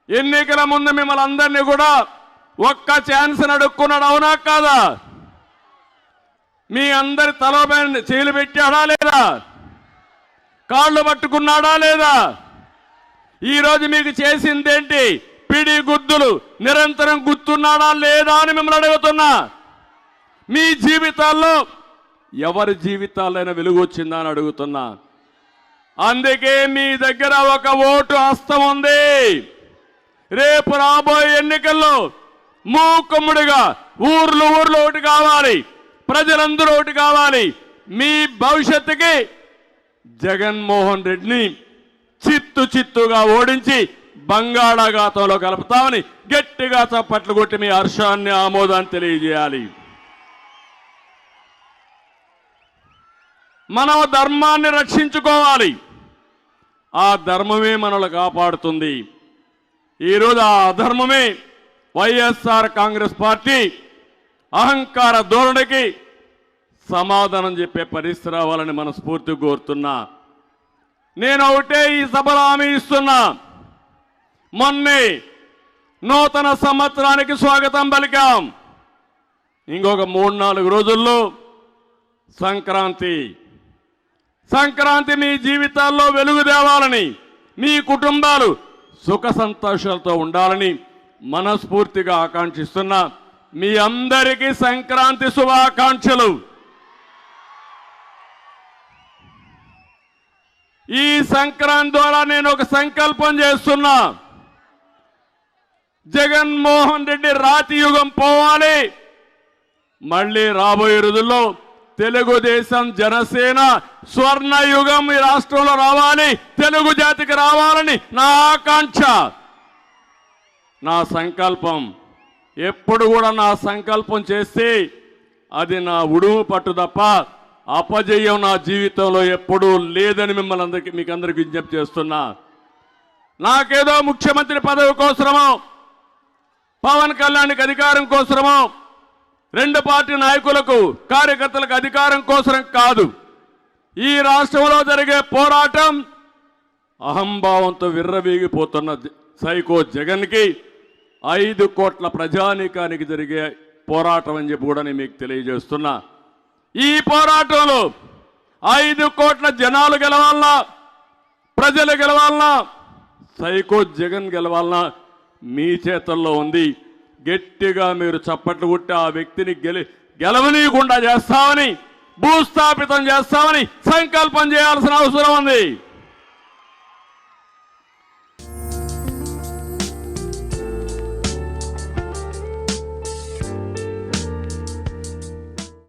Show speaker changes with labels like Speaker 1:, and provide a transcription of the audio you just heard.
Speaker 1: ఎన్నికల ముందు మిమ్మల్ని అందరినీ కూడా ఒక్క ఛాన్స్ అడుక్కున్నాడు, అవునా కాదా? మీ అందరి తలపైన చేలు పెట్టాడా లేదా? కాళ్ళు పట్టుకున్నాడా లేదా? ఈరోజు మీకు చేసిందేంటి? పిడి గుద్దులు నిరంతరం గుర్తున్నాడా లేదా అని మిమ్మల్ని అడుగుతున్నా. మీ జీవితాల్లో ఎవరి జీవితాలైనా వెలుగు వచ్చిందా అని అడుగుతున్నా. అందుకే మీ దగ్గర ఒక ఓటు హస్తం ఉంది. రేపు రాబోయే ఎన్నికల్లో మూకుమ్ముడిగా ఊర్లు ఓటు కావాలి, ప్రజలందరూ ఓటు కావాలి. మీ భవిష్యత్తుకి జగన్మోహన్ రెడ్డిని చిత్తుగా ఓడించి బంగాళాఖాతంలో కలుపుతామని గట్టిగా చప్పట్లు కొట్టి మీ హర్షాన్ని ఆమోదాన్ని తెలియజేయాలి. మనం ధర్మాన్ని రక్షించుకోవాలి. ఆ ధర్మమే మనల్ని కాపాడుతుంది. ఈరోజు ఆ అధర్మమే వైఎస్ఆర్ కాంగ్రెస్ పార్టీ అహంకార ధోరణికి సమాధానం చెప్పే పరిస్థితి రావాలని మనస్ఫూర్తిగా కోరుతున్నా. నేను ఒకటే ఈ సభలో హామీ ఇస్తున్నా. మొన్నే నూతన సంవత్సరానికి స్వాగతం పలికాం. ఇంకొక 3-4 రోజుల్లో సంక్రాంతి మీ జీవితాల్లో వెలుగు తేవాలని, మీ కుటుంబాలు సుఖ సంతోషాలతో ఉండాలని మనస్ఫూర్తిగా ఆకాంక్షిస్తున్నా. మీ అందరికీ సంక్రాంతి శుభాకాంక్షలు. ఈ సంక్రాంతి ద్వారా నేను ఒక సంకల్పం చేస్తున్నా. జగన్మోహన్ రెడ్డి రాతి యుగం పోవాలి. మళ్ళీ రాబోయే రోజుల్లో తెలుగుదేశం జనసేన స్వర్ణ యుగం ఈ రాష్ట్రంలో రావాలి, తెలుగు జాతికి రావాలని నా ఆకాంక్ష, నా సంకల్పం. ఎప్పుడు కూడా నా సంకల్పం చేస్తే అది నా ఉడుము పట్టు తప్ప అపజయం నా జీవితంలో ఎప్పుడూ లేదని మీకు అందరికీ విజ్ఞప్తి చేస్తున్నా. నాకేదో ముఖ్యమంత్రి పదవి కోసమో, పవన్ కళ్యాణ్కి అధికారం కోసమో, 2 పార్టీ నాయకులకు కార్యకర్తలకు అధికారం కోసం కాదు. ఈ రాష్ట్రంలో జరిగే పోరాటం అహంభావంతో విర్రవీగిపోతున్న సైకో జగన్కి 5 కోట్ల ప్రజానీకానికి జరిగే పోరాటం అని చెప్పి కూడా నేను మీకు తెలియజేస్తున్నా. ఈ పోరాటంలో 5 కోట్ల జనాలు గెలవాలన్నా, ప్రజలు గెలవాలన్నా, సైకో జగన్ గెలవాలన్నా మీ చేతుల్లో ఉంది. గట్టిగా మీరు చప్పట్లు కొట్టి ఆ వ్యక్తిని గెలవనీయకుండా చేస్తామని, భూస్థాపితం చేస్తామని సంకల్పం చేయాల్సిన అవసరం ఉంది.